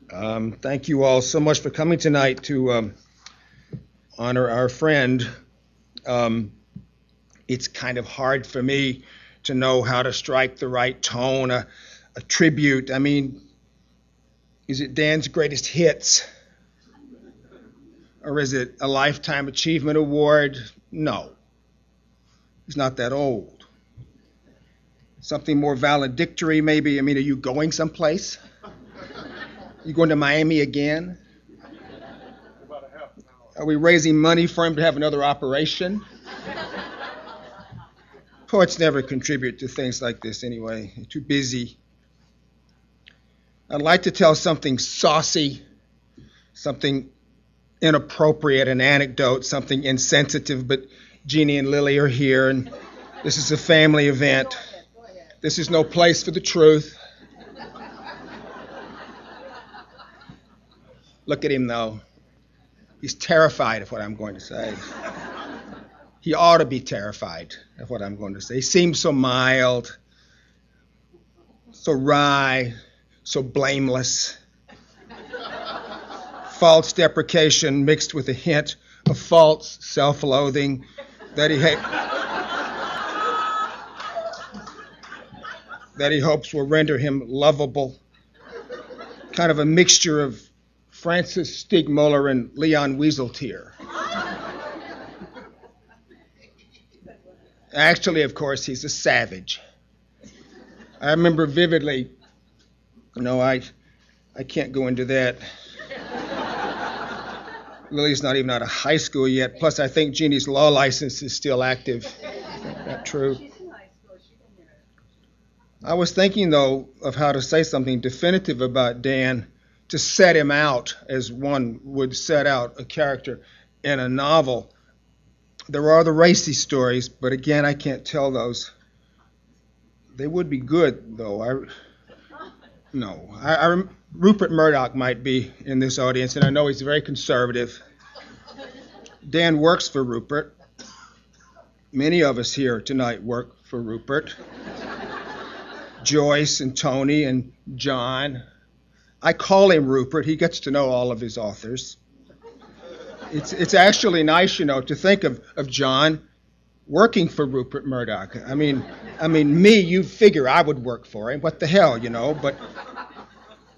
Thank you all so much for coming tonight to honor our friend. It's kind of hard for me to know how to strike the right tone, a tribute. I mean, is it Dan's greatest hits? Or is it a Lifetime Achievement Award? No. He's not that old. Something more valedictory, maybe? I mean, are you going someplace? You going to Miami again? About a half an hour. Are we raising money for him to have another operation? Poets never contribute to things like this anyway. They're too busy. I'd like to tell something saucy, something inappropriate, an anecdote, something insensitive, but Jeannie and Lily are here, and this is a family event. This is no place for the truth. Look at him, though. He's terrified of what I'm going to say. He ought to be terrified of what I'm going to say. He seems so mild, so wry, so blameless. False deprecation mixed with a hint of false self-loathing that he hopes will render him lovable. Kind of a mixture of Francis Stigmuller and Leon Wieseltier. Actually, of course, he's a savage. I remember vividly, no, I can't go into that. Lily's not even out of high school yet. Plus, I think Jeannie's law license is still active. Isn't that true? I was thinking, though, of how to say something definitive about Dan to set him out as one would set out a character in a novel. There are the racy stories, but again, I can't tell those. They would be good, though. Rupert Murdoch might be in this audience, and I know he's very conservative. Dan works for Rupert. Many of us here tonight work for Rupert. Joyce and Tony and John. I call him Rupert. He gets to know all of his authors. It's actually nice, to think of John working for Rupert Murdoch. I mean, me, you figure I would work for him. What the hell,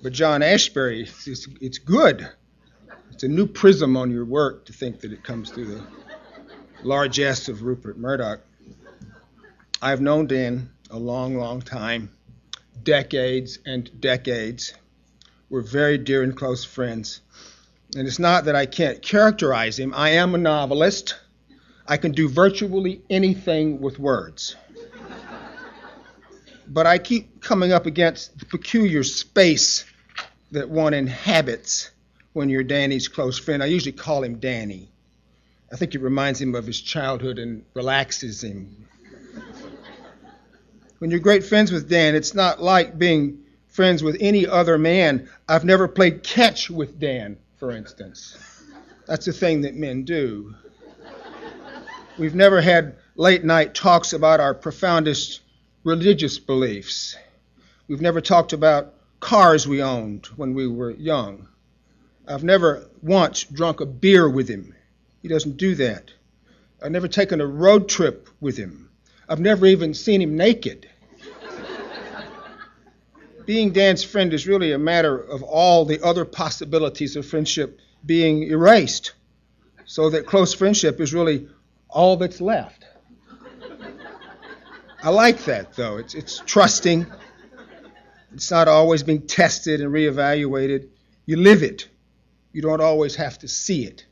But John Ashbery, it's good. It's a new prism on your work to think that it comes through the largesse of Rupert Murdoch. I've known Dan a long, long time, decades and decades. We're very dear and close friends. And it's not that I can't characterize him. I am a novelist. I can do virtually anything with words. But I keep coming up against the peculiar space that one inhabits when you're Danny's close friend. I usually call him Danny. I think it reminds him of his childhood and relaxes him. When you're great friends with Dan, it's not like being friends with any other man. I've never played catch with Dan, for instance. That's a thing that men do. We've never had late-night talks about our profoundest religious beliefs. We've never talked about cars we owned when we were young. I've never once drunk a beer with him. He doesn't do that. I've never taken a road trip with him. I've never even seen him naked. Being Dan's friend is really a matter of all the other possibilities of friendship being erased, so that close friendship is really all that's left. I like that, though. It's trusting. It's not always being tested and reevaluated. You live it. You don't always have to see it.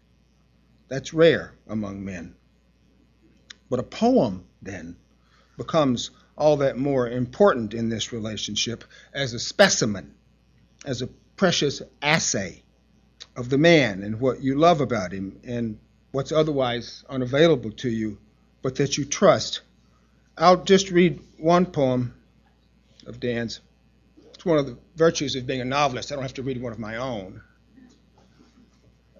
That's rare among men. But a poem, then, becomes all that more important in this relationship as a specimen, as a precious assay of the man and what you love about him and what's otherwise unavailable to you, but that you trust. I'll just read one poem of Dan's. It's one of the virtues of being a novelist. I don't have to read one of my own.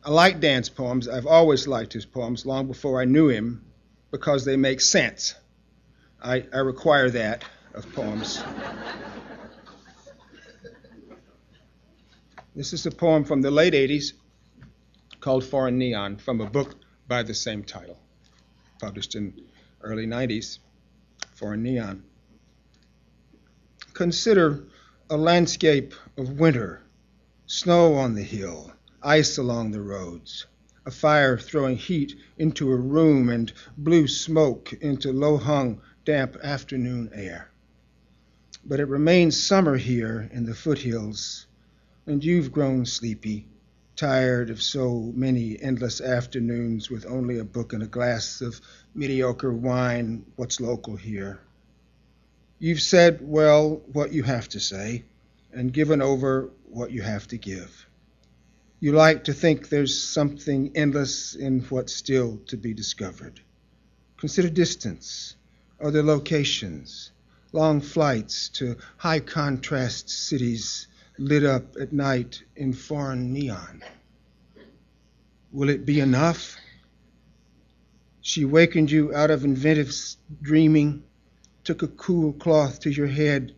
I like Dan's poems. I've always liked his poems long before I knew him because they make sense. I require that of poems. This is a poem from the late 80s called Foreign Neon, from a book by the same title, published in early 90s, Foreign Neon. Consider a landscape of winter, snow on the hill, ice along the roads, a fire throwing heat into a room and blue smoke into low-hung, damp afternoon air. But it remains summer here in the foothills, and you've grown sleepy, tired of so many endless afternoons with only a book and a glass of mediocre wine, what's local here. You've said, well, what you have to say, and given over what you have to give. You like to think there's something endless in what's still to be discovered. Consider distance, other locations, long flights to high-contrast cities lit up at night in foreign neon. Will it be enough? She wakened you out of inventive dreaming, took a cool cloth to your head,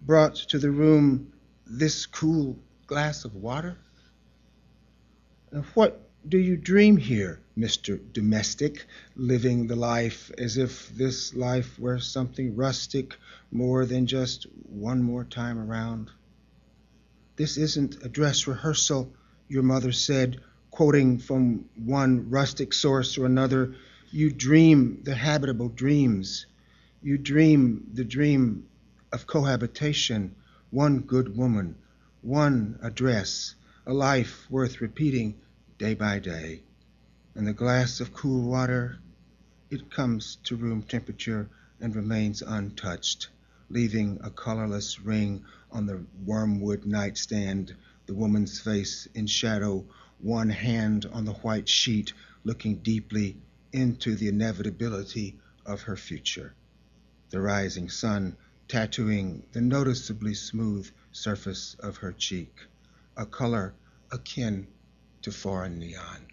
brought to the room this cool glass of water? And what do you dream here, Mr. Domestic, living the life as if this life were something rustic more than just one more time around? This isn't a dress rehearsal, your mother said, quoting from one rustic source or another. You dream the habitable dreams. You dream the dream of cohabitation, one good woman, one address, a life worth repeating day by day. And the glass of cool water, it comes to room temperature and remains untouched, leaving a colorless ring on the wormwood nightstand, the woman's face in shadow, one hand on the white sheet, looking deeply into the inevitability of her future. The rising sun tattooing the noticeably smooth surface of her cheek, a color akin to foreign neon.